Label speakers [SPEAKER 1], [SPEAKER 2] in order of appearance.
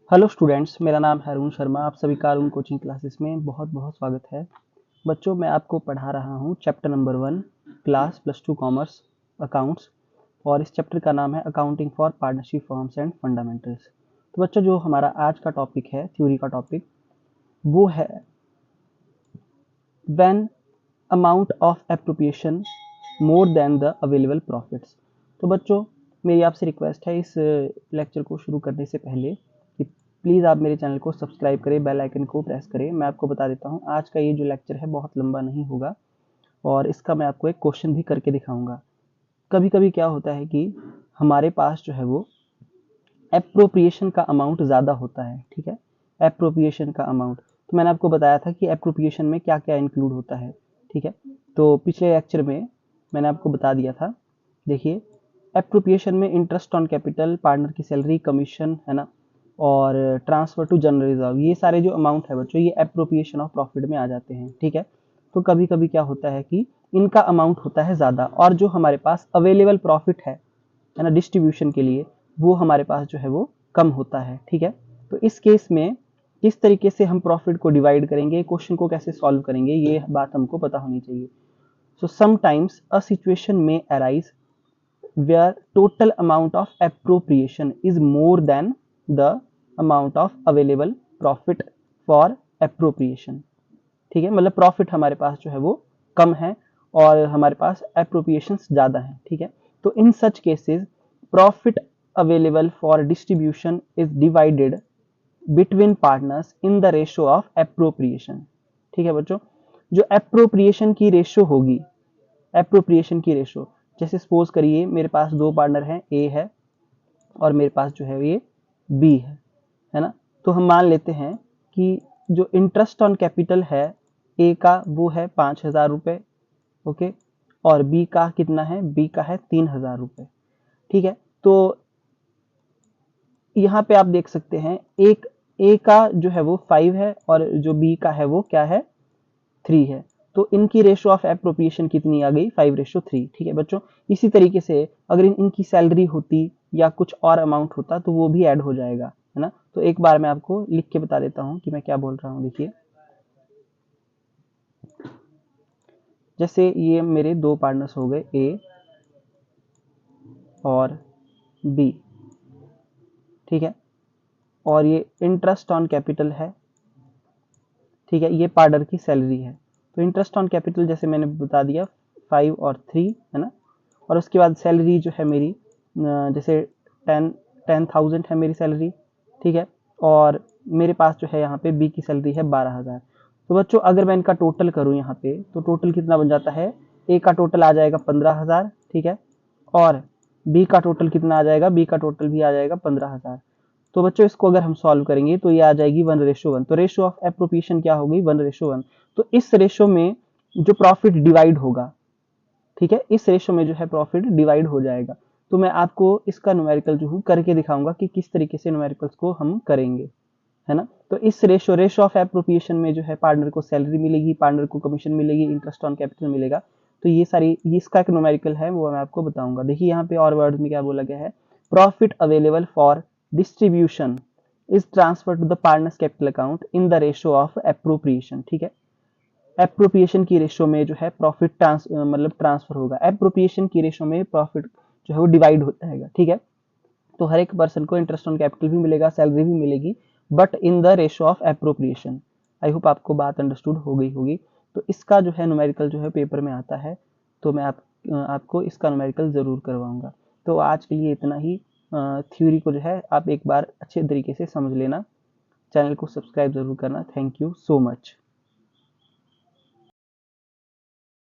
[SPEAKER 1] Hello students, मेरा नाम है अरुण शर्मा। आप सभी का अरुण कोचिंग क्लासेस में बहुत बहुत स्वागत है। बच्चों, मैं आपको पढ़ा रहा हूँ chapter number 1 class +2 commerce accounts, और इस चैप्टर का नाम है accounting for partnership firms and fundamentals. तो बच्चों, जो हमारा आज का टॉपिक है, थ्योरी का टॉपिक, वो है when amount of appropriation more than the available profits. तो बच्चों, मेरी आपसे रिक्वेस्ट है इस लेक्चर को शुरू करने से पहले कि प्लीज़ आप मेरे चैनल को सब्सक्राइब करें, बेल आइकन को प्रेस करें। मैं आपको बता देता हूँ, आज का ये जो लेक्चर है बहुत लंबा नहीं होगा, और इसका मैं आपको एक क्वेश्चन भी करके दिखाऊंगा। कभी कभी क्या होता है कि हमारे पास जो है वो एप्रोप्रिएशन का अमाउंट ज़्यादा होता है। ठीक है, एप्रोप्रिएशन का अमाउंट, तो मैंने आपको बताया था कि एप्रोप्रिएशन में क्या क्या इंक्लूड होता है। ठीक है, तो पिछले लेक्चर में मैंने आपको बता दिया था। देखिए, एप्रोप्रिएशन में इंटरेस्ट ऑन कैपिटल, पार्टनर की सैलरी, कमीशन, है ना, और ट्रांसफर टू जनरल रिजर्व, ये सारे जो अमाउंट है बच्चों, ये एप्रोप्रिएशन ऑफ प्रॉफिट में आ जाते हैं। ठीक है, तो कभी कभी क्या होता है कि इनका अमाउंट होता है ज़्यादा, और जो हमारे पास अवेलेबल प्रॉफिट है ना, डिस्ट्रीब्यूशन के लिए, वो हमारे पास जो है वो कम होता है। ठीक है, तो इस केस में किस तरीके से हम प्रॉफिट को डिवाइड करेंगे, क्वेश्चन को कैसे सॉल्व करेंगे, ये बात हमको पता होनी चाहिए। सो समटाइम्स अ सिचुएशन में arise where total amount of appropriation is more than the amount of available profit for appropriation। ठीक है, मतलब प्रॉफिट हमारे पास जो है वो कम है और हमारे पास एप्रोप्रिएशन ज्यादा है। ठीक है, तो in such cases profit available for distribution is divided between partners in the ratio of appropriation. ठीक है बच्चों, जो एप्रोप्रिएशन की रेशियो होगी, एप्रोप्रिएशन की रेशियो, जैसे सपोज करिए मेरे पास दो पार्टनर हैं, ए है और मेरे पास जो है ये बी है ना। तो हम मान लेते हैं कि जो इंटरेस्ट ऑन कैपिटल है ए का वो है 5,000 रुपये, ओके, और बी का कितना है, बी का है 3,000 रुपये। ठीक है, तो यहाँ पे आप देख सकते हैं एक ए का जो है वो 5 है और जो बी का है वो क्या है, 3 है। तो इनकी रेशो ऑफ एप्रोप्रिएशन कितनी आ गई, 5:3। ठीक है बच्चों, इसी तरीके से अगर इनकी सैलरी होती या कुछ और अमाउंट होता तो वो भी ऐड हो जाएगा, है ना। तो एक बार मैं आपको लिख के बता देता हूँ कि मैं क्या बोल रहा हूँ। देखिए, जैसे ये मेरे दो पार्टनर्स हो गए, ए और बी। ठीक है, और ये इंटरेस्ट ऑन कैपिटल है। ठीक है, ये पार्टनर की सैलरी है। तो इंटरेस्ट ऑन कैपिटल जैसे मैंने बता दिया 5 और 3, है ना, और उसके बाद सैलरी जो है मेरी जैसे 10,000 है मेरी सैलरी। ठीक है, और मेरे पास जो है यहाँ पे बी की सैलरी है 12,000। तो बच्चों, अगर मैं इनका टोटल करूँ यहाँ पे, तो टोटल कितना बन जाता है, ए का टोटल आ जाएगा 15,000। ठीक है, और बी का टोटल कितना आ जाएगा, बी का टोटल भी आ जाएगा 15,000। तो बच्चों, इसको अगर हम सॉल्व करेंगे तो ये आ जाएगी 1:1। तो रेशो ऑफ एप्रोप्रिएशन क्या होगी, 1:1। तो इस रेशो में जो प्रॉफिट डिवाइड होगा, ठीक है, इस रेशो में जो है प्रॉफिट डिवाइड हो जाएगा। तो मैं आपको इसका न्यूमेरिकल जो हूँ करके दिखाऊंगा कि किस तरीके से न्यूमेरिकल्स को हम करेंगे, है ना। तो इस रेशो ऑफ एप्रोप्रिएशन में जो है पार्टनर को सैलरी मिलेगी, पार्टनर को कमीशन मिलेगी, इंटरेस्ट ऑन कैपिटल मिलेगा। तो ये सारी, इसका एक न्यूमेरिकल है वो मैं आपको बताऊंगा। देखिए यहाँ पे और वर्ड में क्या बोला गया है, profit available for distribution is transfer to the partners capital account in the ratio of appropriation. ठीक है, एप्रोप्रिएशन की रेशो में जो है प्रॉफिट मतलब ट्रांसफर होगा, एप्रोप्रिएशन की रेशो में प्रॉफिट जो है वो डिवाइड हो जाएगा। ठीक है, तो हर एक पर्सन को इंटरेस्ट ऑन कैपिटल भी मिलेगा, सैलरी भी मिलेगी, but in the ratio of appropriation. I hope आपको बात अंडरस्टूड हो गई होगी। तो इसका जो है न्यूमेरिकल जो है पेपर में आता है, तो मैं आपको इसका न्यूमेरिकल जरूर करवाऊंगा। तो आज के लिए इतना ही। थ्योरी को जो है आप एक बार अच्छे तरीके से समझ लेना, चैनल को सब्सक्राइब जरूर करना। Thank you so much.